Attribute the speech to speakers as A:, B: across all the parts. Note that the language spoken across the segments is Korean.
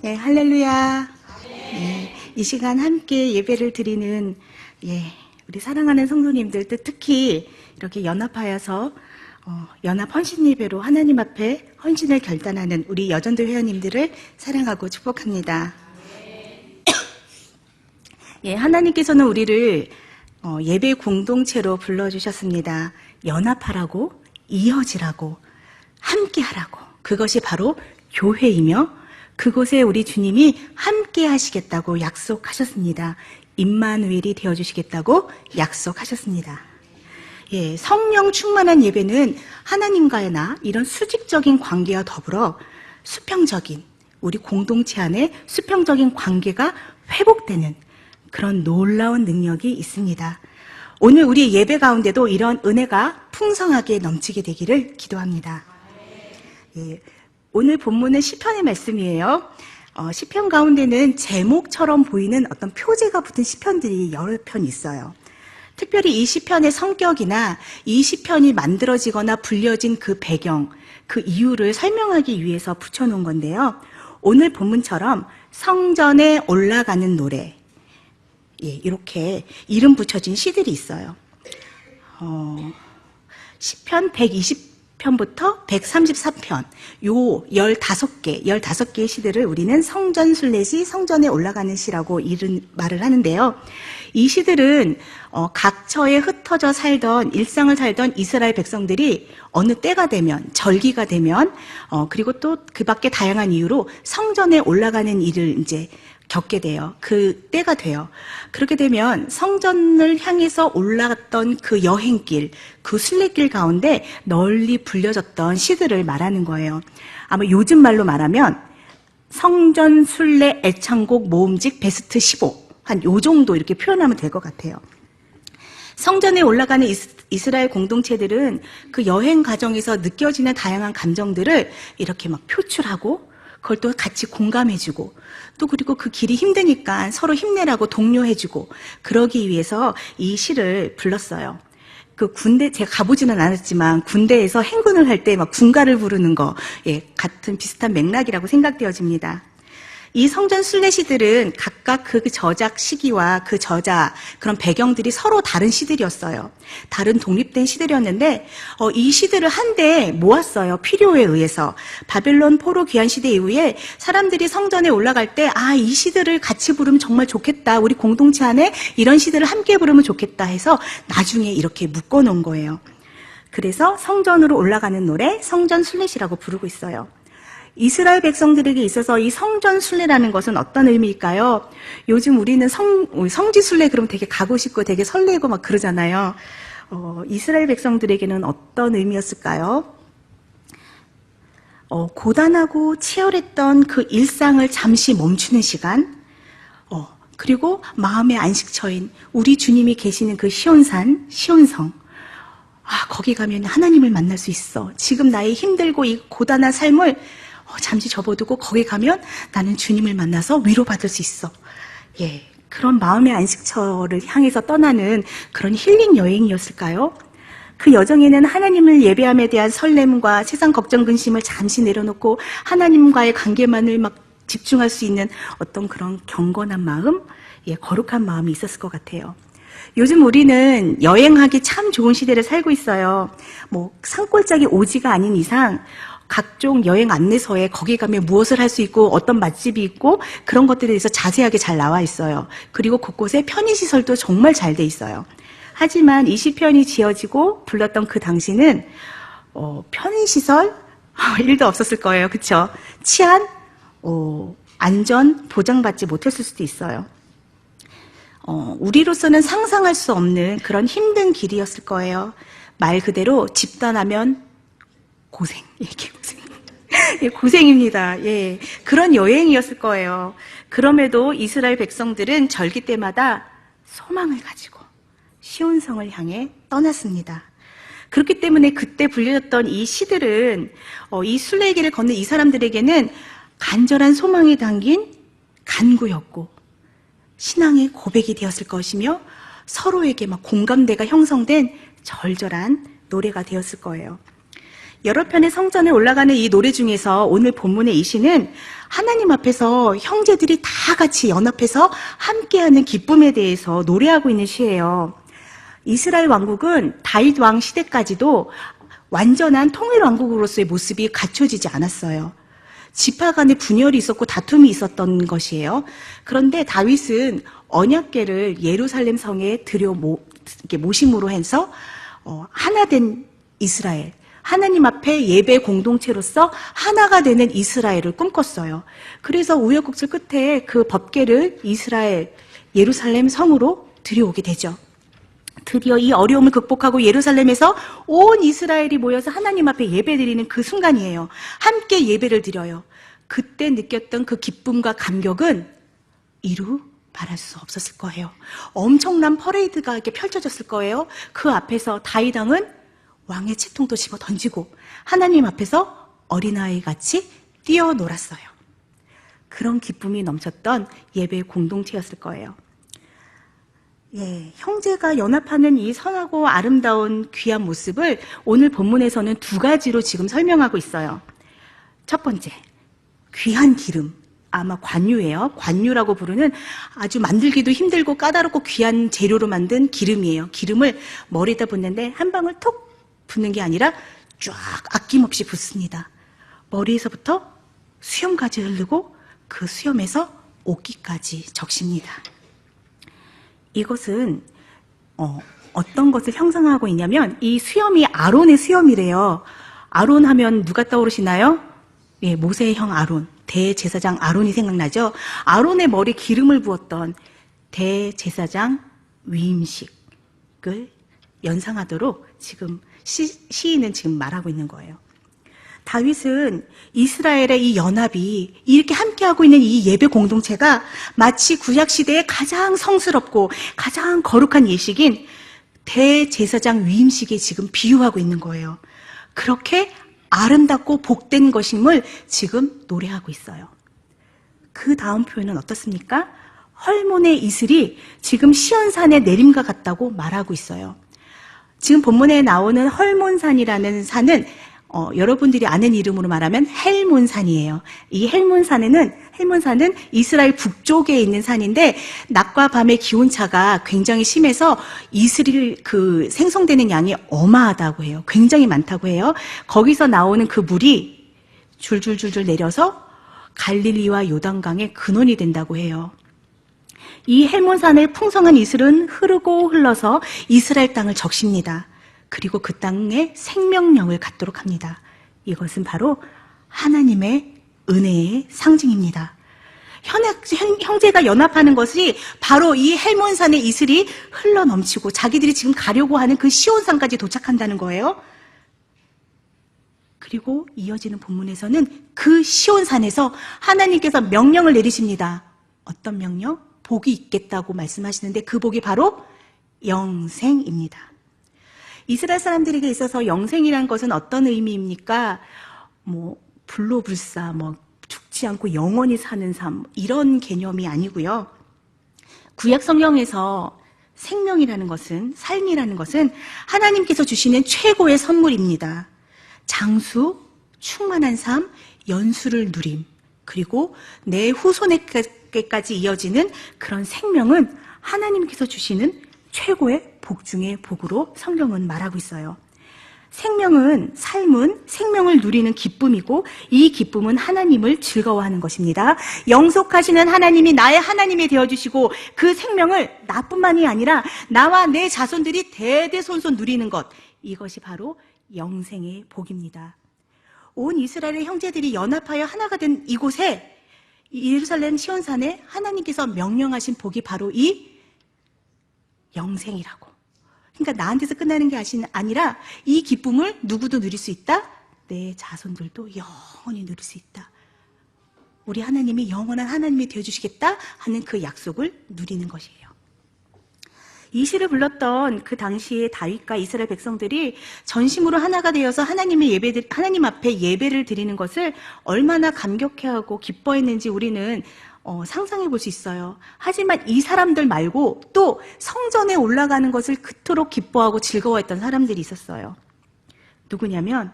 A: 네, 할렐루야. 네, 이 시간 함께 예배를 드리는 우리 사랑하는 성도님들, 또 특히 이렇게 연합하여서 연합 헌신 예배로 하나님 앞에 헌신을 결단하는 우리 여전도 회원님들을 사랑하고 축복합니다. 하나님께서는 우리를 예배 공동체로 불러주셨습니다. 연합하라고, 이어지라고, 함께하라고. 그것이 바로 교회이며 그곳에 우리 주님이 함께 하시겠다고 약속하셨습니다. 임마누엘이 되어주시겠다고 약속하셨습니다. 성령 충만한 예배는 하나님과의나 이런 수직적인 관계와 더불어 수평적인, 우리 공동체 안에 수평적인 관계가 회복되는 그런 놀라운 능력이 있습니다. 오늘 우리 예배 가운데도 이런 은혜가 풍성하게 넘치게 되기를 기도합니다. 오늘 본문은 시편의 말씀이에요. 시편 가운데는 제목처럼 보이는 어떤 표제가 붙은 시편들이 여러 편 있어요. 특별히 이 시편의 성격이나 이 시편이 만들어지거나 불려진 그 배경, 그 이유를 설명하기 위해서 붙여놓은 건데요. 오늘 본문처럼 성전에 올라가는 노래, 이렇게 이름 붙여진 시들이 있어요. 시편 120편부터 134편, 요 15개의 시들을 우리는 성전순례시, 성전에 올라가는 시라고 말을 하는데요. 이 시들은 각처에 흩어져 살던, 일상을 살던 이스라엘 백성들이 어느 때가 되면, 절기가 되면, 그리고 또 그 밖에 다양한 이유로 성전에 올라가는 일을 이제 겪게 돼요. 그 때가 돼요. 그렇게 되면 성전을 향해서 올라갔던 그 여행길, 그 순례길 가운데 널리 불려졌던 시들을 말하는 거예요. 아마 요즘 말로 말하면 성전 순례 애창곡 모음집 베스트 15, 한 요 정도 이렇게 표현하면 될 것 같아요. 성전에 올라가는 이스라엘 공동체들은 그 여행 과정에서 느껴지는 다양한 감정들을 이렇게 막 표출하고 그걸 또 같이 공감해주고 또 그리고 그 길이 힘드니까 서로 힘내라고 독려해주고 그러기 위해서 이 시를 불렀어요. 그 군대, 제가 가보지는 않았지만 군대에서 행군을 할 때 막 군가를 부르는 거, 같은 비슷한 맥락이라고 생각되어집니다. 이 성전 순례시들은 각각 그 저작 시기와 그 저자, 그런 배경들이 서로 다른 시들이었어요. 다른 독립된 시들이었는데 이 시들을 한데 모았어요. 필요에 의해서. 바벨론 포로 귀환 시대 이후에 사람들이 성전에 올라갈 때 이 시들을 같이 부르면 정말 좋겠다. 우리 공동체 안에 이런 시들을 함께 부르면 좋겠다 해서 나중에 이렇게 묶어놓은 거예요. 그래서 성전으로 올라가는 노래, 성전 순례시라고 부르고 있어요. 이스라엘 백성들에게 있어서 이 성전 순례라는 것은 어떤 의미일까요? 요즘 우리는 성지 순례 그러면 되게 가고 싶고 되게 설레고 막 그러잖아요. 이스라엘 백성들에게는 어떤 의미였을까요? 고단하고 치열했던 그 일상을 잠시 멈추는 시간, 그리고 마음의 안식처인 우리 주님이 계시는 그 시온산, 시온성, 거기 가면 하나님을 만날 수 있어. 지금 나의 힘들고 이 고단한 삶을 잠시 접어두고 거기 가면 나는 주님을 만나서 위로받을 수 있어. 그런 마음의 안식처를 향해서 떠나는 그런 힐링 여행이었을까요? 그 여정에는 하나님을 예배함에 대한 설렘과 세상 걱정 근심을 잠시 내려놓고 하나님과의 관계만을 막 집중할 수 있는 어떤 그런 경건한 마음, 거룩한 마음이 있었을 것 같아요. 요즘 우리는 여행하기 참 좋은 시대를 살고 있어요. 산골짜기 오지가 아닌 이상 각종 여행 안내서에 거기 가면 무엇을 할 수 있고 어떤 맛집이 있고 그런 것들에 대해서 자세하게 잘 나와 있어요. 그리고 곳곳에 편의시설도 정말 잘 돼 있어요. 하지만 이 시편이 지어지고 불렀던 그 당시는 편의시설 1도 없었을 거예요. 그렇죠? 치안, 안전 보장받지 못했을 수도 있어요. 우리로서는 상상할 수 없는 그런 힘든 길이었을 거예요. 말 그대로 집 떠나면 고생, 고생. 고생입니다. 그런 여행이었을 거예요. 그럼에도 이스라엘 백성들은 절기 때마다 소망을 가지고 시온성을 향해 떠났습니다. 그렇기 때문에 그때 불려졌던 이 시들은 이 순례길을 걷는 이 사람들에게는 간절한 소망이 담긴 간구였고 신앙의 고백이 되었을 것이며 서로에게 막 공감대가 형성된 절절한 노래가 되었을 거예요. 여러 편의 성전에 올라가는 이 노래 중에서 오늘 본문의 이 시는 하나님 앞에서 형제들이 다 같이 연합해서 함께하는 기쁨에 대해서 노래하고 있는 시예요. 이스라엘 왕국은 다윗 왕 시대까지도 완전한 통일 왕국으로서의 모습이 갖춰지지 않았어요. 지파 간의 분열이 있었고 다툼이 있었던 것이에요. 그런데 다윗은 언약궤를 예루살렘 성에 모심으로 해서 하나 된 이스라엘, 하나님 앞에 예배 공동체로서 하나가 되는 이스라엘을 꿈꿨어요. 그래서 우여곡절 끝에 그 법궤를 이스라엘, 예루살렘 성으로 들여오게 되죠. 드디어 이 어려움을 극복하고 예루살렘에서 온 이스라엘이 모여서 하나님 앞에 예배드리는 그 순간이에요. 함께 예배를 드려요. 그때 느꼈던 그 기쁨과 감격은 이루 말할 수 없었을 거예요. 엄청난 퍼레이드가 이렇게 펼쳐졌을 거예요. 그 앞에서 다윗 왕은 왕의 채통도 집어 던지고 하나님 앞에서 어린아이 같이 뛰어놀았어요. 그런 기쁨이 넘쳤던 예배 공동체였을 거예요. 형제가 연합하는 이 선하고 아름다운 귀한 모습을 오늘 본문에서는 두 가지로 지금 설명하고 있어요. 첫 번째, 귀한 기름. 아마 관유예요. 관유라고 부르는 아주 만들기도 힘들고 까다롭고 귀한 재료로 만든 기름이에요. 기름을 머리에다 붓는데 한 방울 톡 붓는 게 아니라 쫙 아낌없이 붓습니다. 머리에서부터 수염까지 흐르고 그 수염에서 옷깃까지 적십니다. 이것은 어떤 것을 형상하고 있냐면 이 수염이 아론의 수염이래요. 아론 하면 누가 떠오르시나요? 모세의 형 아론, 대제사장 아론이 생각나죠? 아론의 머리에 기름을 부었던 대제사장 위임식을 연상하도록 지금 시인은 지금 말하고 있는 거예요. 다윗은 이스라엘의 이 연합이 이렇게 함께하고 있는 이 예배 공동체가 마치 구약시대의 가장 성스럽고 가장 거룩한 예식인 대제사장 위임식에 지금 비유하고 있는 거예요. 그렇게 아름답고 복된 것임을 지금 노래하고 있어요. 그 다음 표현은 어떻습니까? 헐몬의 이슬이 지금 시온산의 내림과 같다고 말하고 있어요. 지금 본문에 나오는 헐몬산이라는 산은 여러분들이 아는 이름으로 말하면 헬몬산이에요. 이 헬몬산은 이스라엘 북쪽에 있는 산인데 낮과 밤의 기온차가 굉장히 심해서 이슬이 생성되는 양이 어마하다고 해요. 굉장히 많다고 해요. 거기서 나오는 그 물이 줄줄줄줄 내려서 갈릴리와 요단강의 근원이 된다고 해요. 이 헬몬산의 풍성한 이슬은 흐르고 흘러서 이스라엘 땅을 적십니다. 그리고 그 땅에 생명력을 갖도록 합니다. 이것은 바로 하나님의 은혜의 상징입니다. 형제가 연합하는 것이 바로 이 헬몬산의 이슬이 흘러넘치고 자기들이 지금 가려고 하는 그 시온산까지 도착한다는 거예요. 그리고 이어지는 본문에서는 그 시온산에서 하나님께서 명령을 내리십니다. 어떤 명령? 복이 있겠다고 말씀하시는데 그 복이 바로 영생입니다. 이스라엘 사람들에게 있어서 영생이란 것은 어떤 의미입니까? 불로불사, 죽지 않고 영원히 사는 삶, 이런 개념이 아니고요. 구약 성경에서 생명이라는 것은, 삶이라는 것은 하나님께서 주시는 최고의 선물입니다. 장수, 충만한 삶, 연수를 누림, 그리고 내 후손에게까지 이어지는 그런 생명은 하나님께서 주시는 최고의 복 중의 복으로 성경은 말하고 있어요. 생명은, 삶은 생명을 누리는 기쁨이고 이 기쁨은 하나님을 즐거워하는 것입니다. 영속하시는 하나님이 나의 하나님이 되어주시고 그 생명을 나뿐만이 아니라 나와 내 자손들이 대대손손 누리는 것, 이것이 바로 영생의 복입니다. 온 이스라엘의 형제들이 연합하여 하나가 된 이곳에 예루살렘 시온산에 하나님께서 명령하신 복이 바로 이 영생이라고. 그러니까 나한테서 끝나는 게 아니라 이 기쁨을 누구도 누릴 수 있다? 내 자손들도 영원히 누릴 수 있다. 우리 하나님이 영원한 하나님이 되어주시겠다 하는 그 약속을 누리는 것이에요. 이 시를 불렀던 그 당시에 다윗과 이스라엘 백성들이 전심으로 하나가 되어서 하나님 앞에 예배를 드리는 것을 얼마나 감격해하고 기뻐했는지 우리는 상상해 볼 수 있어요. 하지만 이 사람들 말고 또 성전에 올라가는 것을 그토록 기뻐하고 즐거워했던 사람들이 있었어요. 누구냐면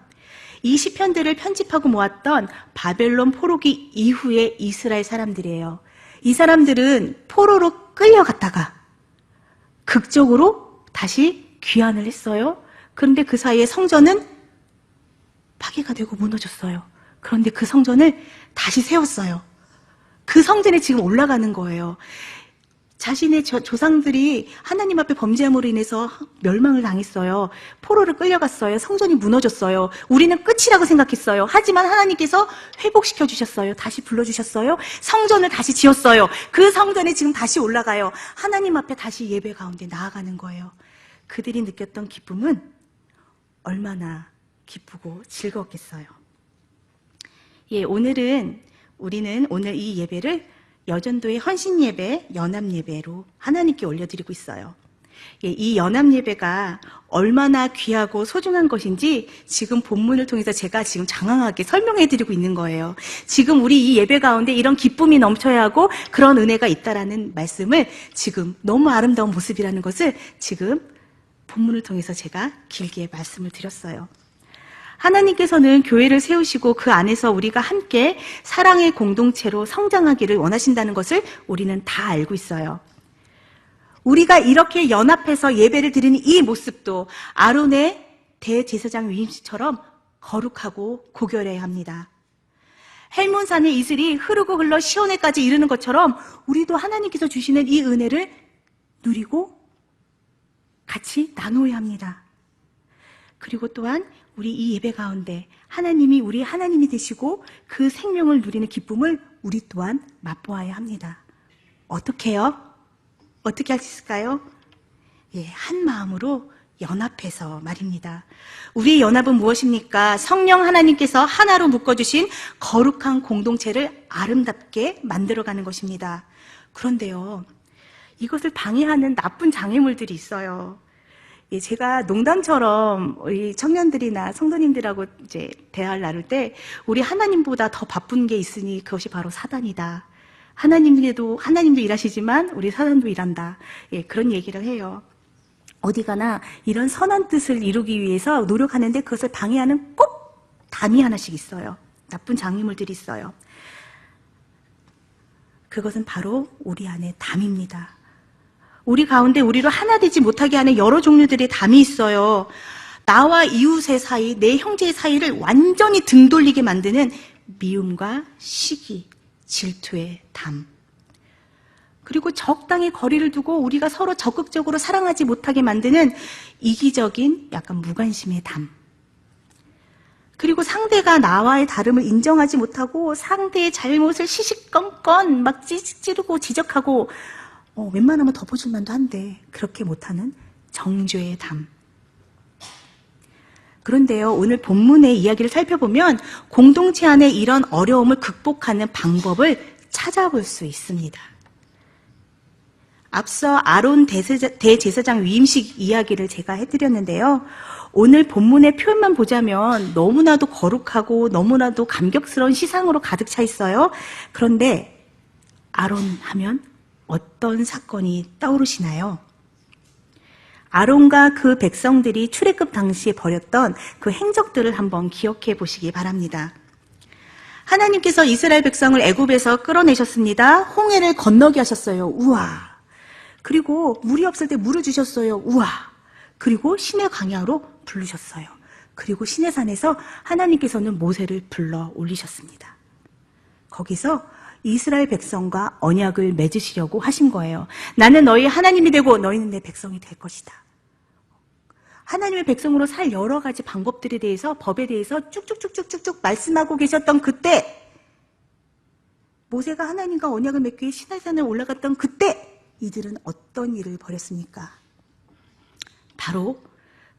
A: 이 시편들을 편집하고 모았던 바벨론 포로기 이후의 이스라엘 사람들이에요. 이 사람들은 포로로 끌려갔다가 극적으로 다시 귀환을 했어요. 그런데 그 사이에 성전은 파괴가 되고 무너졌어요. 그런데 그 성전을 다시 세웠어요. 그 성전에 지금 올라가는 거예요. 자신의 조상들이 하나님 앞에 범죄함으로 인해서 멸망을 당했어요. 포로를 끌려갔어요. 성전이 무너졌어요. 우리는 끝이라고 생각했어요. 하지만 하나님께서 회복시켜 주셨어요. 다시 불러주셨어요. 성전을 다시 지었어요. 그 성전에 지금 다시 올라가요. 하나님 앞에 다시 예배 가운데 나아가는 거예요. 그들이 느꼈던 기쁨은 얼마나 기쁘고 즐거웠겠어요. 예, 우리는 오늘 이 예배를 여전도의 헌신예배, 연합예배로 하나님께 올려드리고 있어요. 예, 이 연합예배가 얼마나 귀하고 소중한 것인지 지금 본문을 통해서 제가 지금 장황하게 설명해드리고 있는 거예요. 지금 우리 이 예배 가운데 이런 기쁨이 넘쳐야 하고 그런 은혜가 있다라는 말씀을 지금 너무 아름다운 모습이라는 것을 지금 본문을 통해서 제가 길게 말씀을 드렸어요. 하나님께서는 교회를 세우시고 그 안에서 우리가 함께 사랑의 공동체로 성장하기를 원하신다는 것을 우리는 다 알고 있어요. 우리가 이렇게 연합해서 예배를 드리는 이 모습도 아론의 대제사장 위임식처럼 거룩하고 고결해야 합니다. 헬몬산의 이슬이 흐르고 흘러 시온에까지 이르는 것처럼 우리도 하나님께서 주시는 이 은혜를 누리고 같이 나누어야 합니다. 그리고 또한 우리 이 예배 가운데 하나님이 우리 하나님이 되시고 그 생명을 누리는 기쁨을 우리 또한 맛보아야 합니다. 어떻게요? 어떻게 할 수 있을까요? 예, 한 마음으로 연합해서 말입니다. 우리의 연합은 무엇입니까? 성령 하나님께서 하나로 묶어주신 거룩한 공동체를 아름답게 만들어가는 것입니다. 그런데요, 이것을 방해하는 나쁜 장애물들이 있어요. 예, 제가 농담처럼 우리 청년들이나 성도님들하고 이제 대화를 나눌 때 우리 하나님보다 더 바쁜 게 있으니 그것이 바로 사단이다. 하나님도 일하시지만 우리 사단도 일한다. 예, 그런 얘기를 해요. 어디 가나 이런 선한 뜻을 이루기 위해서 노력하는데 그것을 방해하는 꼭 담이 하나씩 있어요. 나쁜 장애물들이 있어요. 그것은 바로 우리 안에 담입니다. 우리 가운데 우리로 하나 되지 못하게 하는 여러 종류들의 담이 있어요. 나와 이웃의 사이, 내 형제의 사이를 완전히 등 돌리게 만드는 미움과 시기, 질투의 담. 그리고 적당히 거리를 두고 우리가 서로 적극적으로 사랑하지 못하게 만드는 이기적인 약간 무관심의 담. 그리고 상대가 나와의 다름을 인정하지 못하고 상대의 잘못을 시시껌껌 막 찌르고 지적하고 웬만하면 덮어줄 만도 한데 그렇게 못하는 정죄의 담. 그런데요, 오늘 본문의 이야기를 살펴보면 공동체 안에 이런 어려움을 극복하는 방법을 찾아볼 수 있습니다. 앞서 아론 대제사장 위임식 이야기를 제가 해드렸는데요. 오늘 본문의 표현만 보자면 너무나도 거룩하고 너무나도 감격스러운 시상으로 가득 차 있어요. 그런데 아론 하면 어떤 사건이 떠오르시나요? 아론과 그 백성들이 출애굽 당시에 벌였던 그 행적들을 한번 기억해 보시기 바랍니다. 하나님께서 이스라엘 백성을 애굽에서 끌어내셨습니다. 홍해를 건너게 하셨어요. 우와. 그리고 물이 없을 때 물을 주셨어요. 우와. 그리고 시내 광야로 부르셨어요. 그리고 시내산에서 하나님께서는 모세를 불러 올리셨습니다. 거기서 이스라엘 백성과 언약을 맺으시려고 하신 거예요. 나는 너희 하나님이 되고 너희는 내 백성이 될 것이다. 하나님의 백성으로 살 여러 가지 방법들에 대해서, 법에 대해서 쭉쭉쭉쭉쭉 말씀하고 계셨던 그때, 모세가 하나님과 언약을 맺기 위해 시내산에 올라갔던 그때 이들은 어떤 일을 벌였습니까? 바로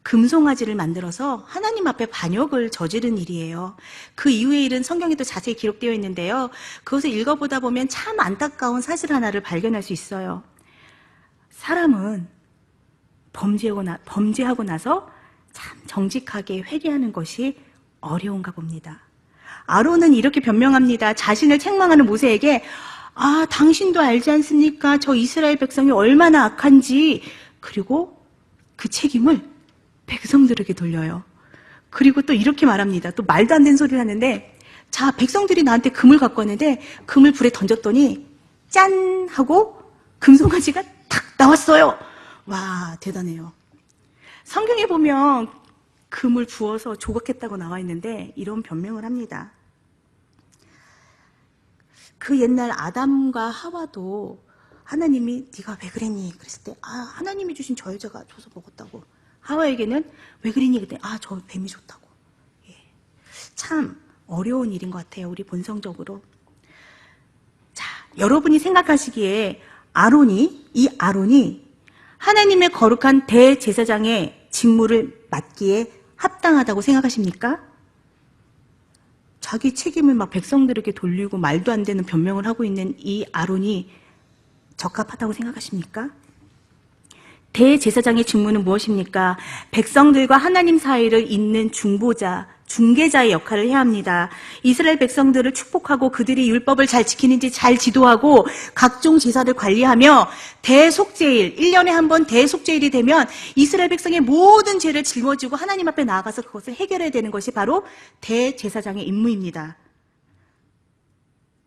A: 금송아지를 만들어서 하나님 앞에 반역을 저지른 일이에요. 그 이후의 일은 성경에도 자세히 기록되어 있는데요. 그것을 읽어보다 보면 참 안타까운 사실 하나를 발견할 수 있어요. 사람은 범죄하고 나서 참 정직하게 회개하는 것이 어려운가 봅니다. 아론은 이렇게 변명합니다. 자신을 책망하는 모세에게 당신도 알지 않습니까? 저 이스라엘 백성이 얼마나 악한지. 그리고 그 책임을 백성들에게 돌려요. 그리고 또 이렇게 말합니다. 또 말도 안 되는 소리를 하는데, 자, 백성들이 나한테 금을 갖고 왔는데 금을 불에 던졌더니 짠 하고 금송아지가 탁 나왔어요. 와, 대단해요. 성경에 보면 금을 부어서 조각했다고 나와 있는데 이런 변명을 합니다. 그 옛날 아담과 하와도 하나님이 네가 왜 그랬니? 그랬을 때 하나님이 주신 저 여자가 줘서 먹었다고. 하와에게는 왜 그랬니? 그때 저 뱀이 줬다고. 예. 참 어려운 일인 것 같아요. 우리 본성적으로. 자, 여러분이 생각하시기에 이 아론이 하나님의 거룩한 대제사장의 직무를 맡기에 합당하다고 생각하십니까? 자기 책임을 막 백성들에게 돌리고 말도 안 되는 변명을 하고 있는 이 아론이 적합하다고 생각하십니까? 대제사장의 직무는 무엇입니까? 백성들과 하나님 사이를 잇는 중개자의 역할을 해야 합니다. 이스라엘 백성들을 축복하고 그들이 율법을 잘 지키는지 잘 지도하고 각종 제사를 관리하며 대속죄일, 1년에 한 번 대속죄일이 되면 이스라엘 백성의 모든 죄를 짊어지고 하나님 앞에 나아가서 그것을 해결해야 되는 것이 바로 대제사장의 임무입니다.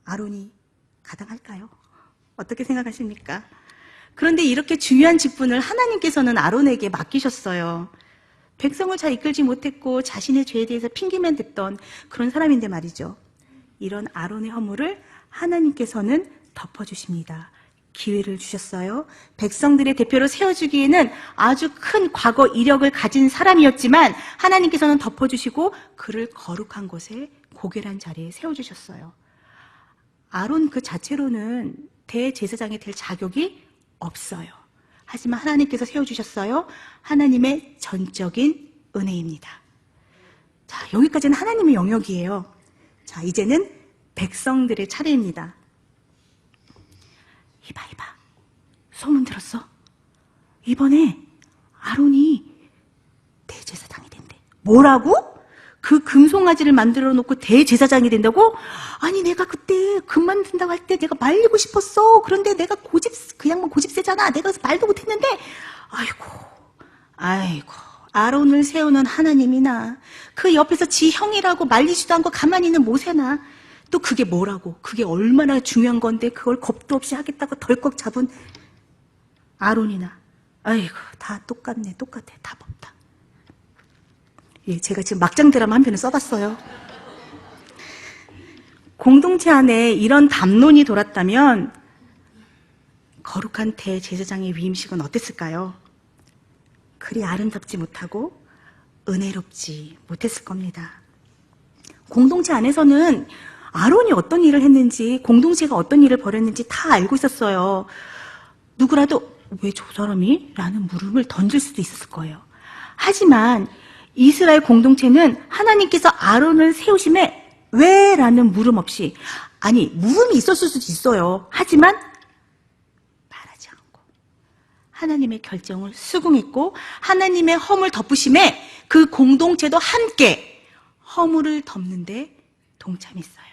A: 아론이 가당할까요? 어떻게 생각하십니까? 그런데 이렇게 중요한 직분을 하나님께서는 아론에게 맡기셨어요. 백성을 잘 이끌지 못했고 자신의 죄에 대해서 핑계만 댔던 그런 사람인데 말이죠. 이런 아론의 허물을 하나님께서는 덮어주십니다. 기회를 주셨어요. 백성들의 대표로 세워주기에는 아주 큰 과거 이력을 가진 사람이었지만 하나님께서는 덮어주시고 그를 거룩한 곳에 고결한 자리에 세워주셨어요. 아론 그 자체로는 대제사장이 될 자격이 없어요. 하지만 하나님께서 세워주셨어요. 하나님의 전적인 은혜입니다. 자, 여기까지는 하나님의 영역이에요. 자, 이제는 백성들의 차례입니다. 이봐. 소문 들었어? 이번에 아론이 대제사장이 된대. 뭐라고? 그 금송아지를 만들어 놓고 대제사장이 된다고? 아니, 내가 그때 금 만든다고 할 때 내가 말리고 싶었어. 그런데 내가 그 양반 고집세잖아. 내가 말도 못했는데. 아이고. 아론을 세우는 하나님이나 그 옆에서 지 형이라고 말리지도 않고 가만히 있는 모세나 또 그게 뭐라고? 그게 얼마나 중요한 건데 그걸 겁도 없이 하겠다고 덜컥 잡은 아론이나. 아이고, 다 똑같아. 답 없다. 예, 제가 지금 막장 드라마 한 편을 써봤어요. 공동체 안에 이런 담론이 돌았다면 거룩한 대제사장의 위임식은 어땠을까요? 그리 아름답지 못하고 은혜롭지 못했을 겁니다. 공동체 안에서는 아론이 어떤 일을 했는지, 공동체가 어떤 일을 벌였는지 다 알고 있었어요. 누구라도 왜 저 사람이? 라는 물음을 던질 수도 있었을 거예요. 하지만 이스라엘 공동체는 하나님께서 아론을 세우심에 왜? 라는 물음 없이, 아니, 물음이 있었을 수도 있어요. 하지만 말하지 않고 하나님의 결정을 수긍했고 하나님의 허물 덮으심에 그 공동체도 함께 허물을 덮는데 동참했어요.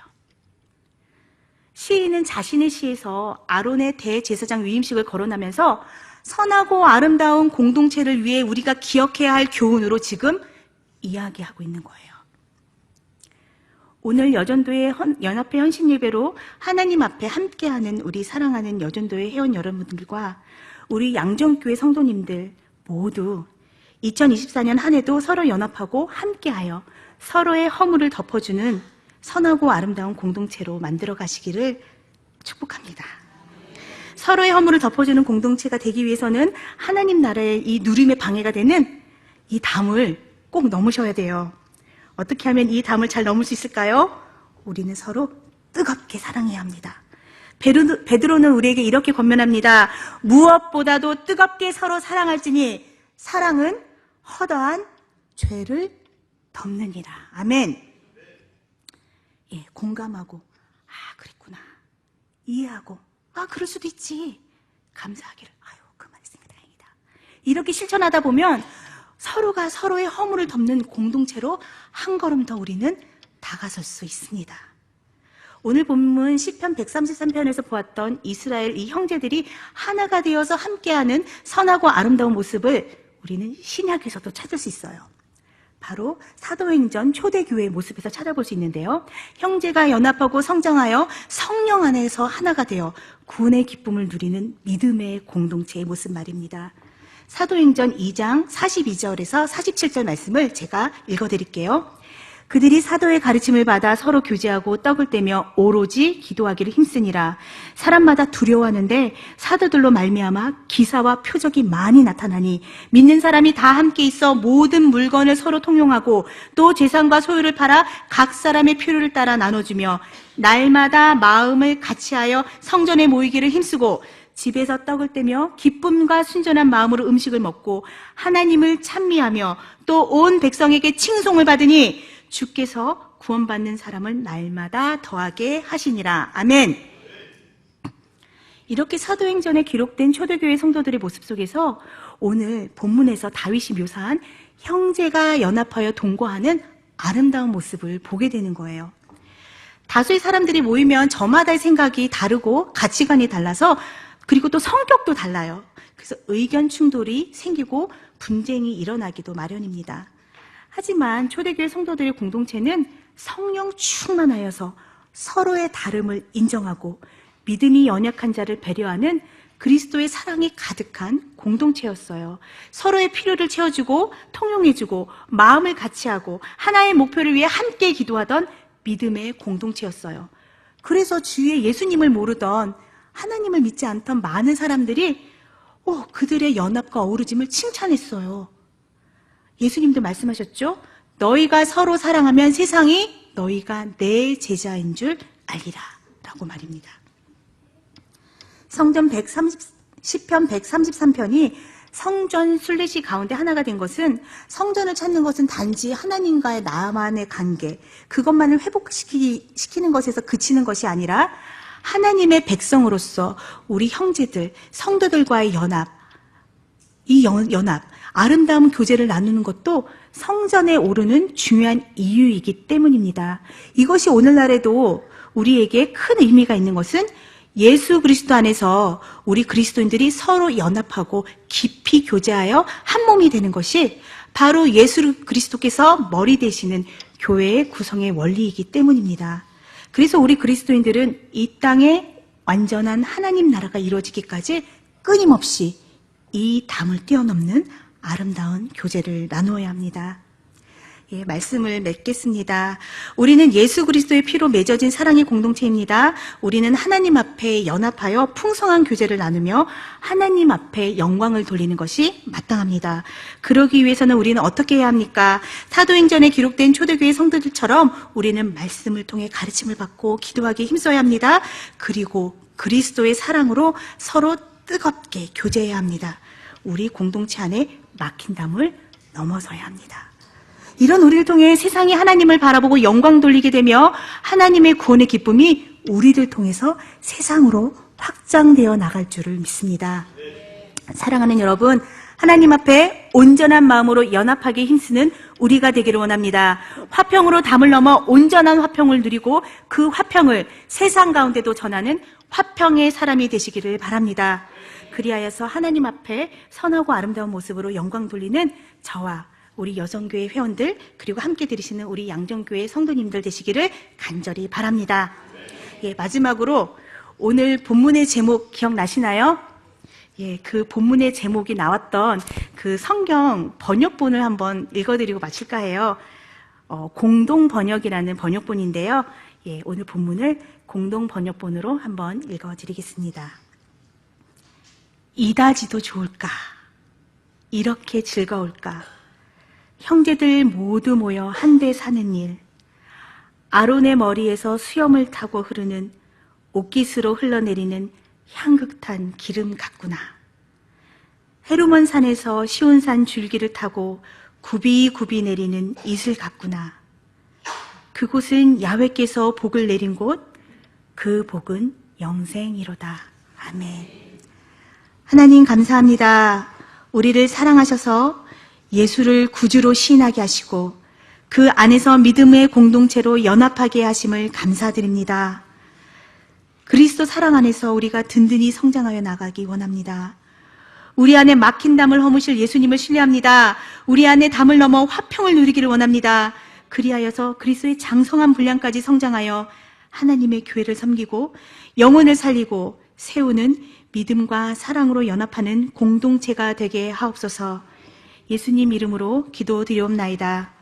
A: 시인은 자신의 시에서 아론의 대제사장 위임식을 거론하면서 선하고 아름다운 공동체를 위해 우리가 기억해야 할 교훈으로 지금 이야기하고 있는 거예요. 오늘 여전도의 연합회 헌신예배로 하나님 앞에 함께하는 우리 사랑하는 여전도의 회원 여러분들과 우리 양정교회 성도님들 모두 2024년 한 해도 서로 연합하고 함께하여 서로의 허물을 덮어주는 선하고 아름다운 공동체로 만들어 가시기를 축복합니다. 서로의 허물을 덮어주는 공동체가 되기 위해서는 하나님 나라의 이 누림의 방해가 되는 이 담을 꼭 넘으셔야 돼요. 어떻게 하면 이 담을 잘 넘을 수 있을까요? 우리는 서로 뜨겁게 사랑해야 합니다. 베드로는 우리에게 이렇게 권면합니다. 무엇보다도 뜨겁게 서로 사랑할지니 사랑은 허다한 죄를 덮느니라. 아멘. 예, 공감하고 그랬구나. 이해하고 그럴 수도 있지. 감사하기를. 그 말씀이 다행이다. 이렇게 실천하다 보면 서로가 서로의 허물을 덮는 공동체로 한 걸음 더 우리는 다가설 수 있습니다. 오늘 본문 시편 133편에서 보았던 이스라엘 이 형제들이 하나가 되어서 함께하는 선하고 아름다운 모습을 우리는 신약에서도 찾을 수 있어요. 바로 사도행전 초대교회의 모습에서 찾아볼 수 있는데요. 형제가 연합하고 성장하여 성령 안에서 하나가 되어 구원의 기쁨을 누리는 믿음의 공동체의 모습 말입니다. 사도행전 2장 42절에서 47절 말씀을 제가 읽어드릴게요. 그들이 사도의 가르침을 받아 서로 교제하고 떡을 떼며 오로지 기도하기를 힘쓰니라. 사람마다 두려워하는데 사도들로 말미암아 기사와 표적이 많이 나타나니 믿는 사람이 다 함께 있어 모든 물건을 서로 통용하고 또 재산과 소유를 팔아 각 사람의 필요를 따라 나눠주며 날마다 마음을 같이하여 성전에 모이기를 힘쓰고 집에서 떡을 떼며 기쁨과 순전한 마음으로 음식을 먹고 하나님을 찬미하며 또 온 백성에게 칭송을 받으니 주께서 구원받는 사람을 날마다 더하게 하시니라. 아멘. 이렇게 사도행전에 기록된 초대교회 성도들의 모습 속에서 오늘 본문에서 다윗이 묘사한 형제가 연합하여 동거하는 아름다운 모습을 보게 되는 거예요. 다수의 사람들이 모이면 저마다의 생각이 다르고 가치관이 달라서 그리고 또 성격도 달라요. 그래서 의견 충돌이 생기고 분쟁이 일어나기도 마련입니다. 하지만 초대교회 성도들의 공동체는 성령 충만하여서 서로의 다름을 인정하고 믿음이 연약한 자를 배려하는 그리스도의 사랑이 가득한 공동체였어요. 서로의 필요를 채워주고 통용해주고 마음을 같이하고 하나의 목표를 위해 함께 기도하던 믿음의 공동체였어요. 그래서 주위에 예수님을 모르던 하나님을 믿지 않던 많은 사람들이 그들의 연합과 어우러짐을 칭찬했어요. 예수님도 말씀하셨죠? 너희가 서로 사랑하면 세상이 너희가 내 제자인 줄 알리라 라고 말입니다. 시편 133편이 성전 순례시 가운데 하나가 된 것은 성전을 찾는 것은 단지 하나님과의 나만의 관계, 그것만을 회복시키는 것에서 그치는 것이 아니라 하나님의 백성으로서 우리 형제들, 성도들과의 연합, 이 연합, 아름다운 교제를 나누는 것도 성전에 오르는 중요한 이유이기 때문입니다. 이것이 오늘날에도 우리에게 큰 의미가 있는 것은 예수 그리스도 안에서 우리 그리스도인들이 서로 연합하고 깊이 교제하여 한 몸이 되는 것이 바로 예수 그리스도께서 머리 되시는 교회의 구성의 원리이기 때문입니다. 그래서 우리 그리스도인들은 이 땅에 완전한 하나님 나라가 이루어지기까지 끊임없이 이 담을 뛰어넘는 아름다운 교제를 나누어야 합니다. 말씀을 맺겠습니다. 우리는 예수 그리스도의 피로 맺어진 사랑의 공동체입니다. 우리는 하나님 앞에 연합하여 풍성한 교제를 나누며 하나님 앞에 영광을 돌리는 것이 마땅합니다. 그러기 위해서는 우리는 어떻게 해야 합니까? 사도행전에 기록된 초대교회 성도들처럼 우리는 말씀을 통해 가르침을 받고 기도하기에 힘써야 합니다. 그리고 그리스도의 사랑으로 서로 뜨겁게 교제해야 합니다. 우리 공동체 안에 막힌 담을 넘어서야 합니다. 이런 우리를 통해 세상이 하나님을 바라보고 영광 돌리게 되며 하나님의 구원의 기쁨이 우리를 통해서 세상으로 확장되어 나갈 줄을 믿습니다. 사랑하는 여러분, 하나님 앞에 온전한 마음으로 연합하게 힘쓰는 우리가 되기를 원합니다. 화평으로 담을 넘어 온전한 화평을 누리고 그 화평을 세상 가운데도 전하는 화평의 사람이 되시기를 바랍니다. 그리하여서 하나님 앞에 선하고 아름다운 모습으로 영광 돌리는 저와 우리 여성교회 회원들 그리고 함께 들으시는 우리 양정교회 성도님들 되시기를 간절히 바랍니다. 마지막으로 오늘 본문의 제목 기억나시나요? 그 본문의 제목이 나왔던 그 성경 번역본을 한번 읽어드리고 마칠까 해요. 공동 번역이라는 번역본인데요. 오늘 본문을 공동 번역본으로 한번 읽어드리겠습니다. 이다지도 좋을까? 이렇게 즐거울까? 형제들 모두 모여 한데 사는 일. 아론의 머리에서 수염을 타고 흐르는 옥깃으로 흘러내리는 향극탄 기름 같구나. 헤르몬 산에서 시온산 줄기를 타고 굽이굽이 내리는 이슬 같구나. 그곳은 야훼께서 복을 내린 곳, 그 복은 영생이로다. 아멘. 하나님 감사합니다. 우리를 사랑하셔서 예수를 구주로 시인하게 하시고 그 안에서 믿음의 공동체로 연합하게 하심을 감사드립니다. 그리스도 사랑 안에서 우리가 든든히 성장하여 나가기 원합니다. 우리 안에 막힌 담을 허무실 예수님을 신뢰합니다. 우리 안에 담을 넘어 화평을 누리기를 원합니다. 그리하여서 그리스도의 장성한 분량까지 성장하여 하나님의 교회를 섬기고 영혼을 살리고 세우는 믿음과 사랑으로 연합하는 공동체가 되게 하옵소서. 예수님 이름으로 기도드리옵나이다.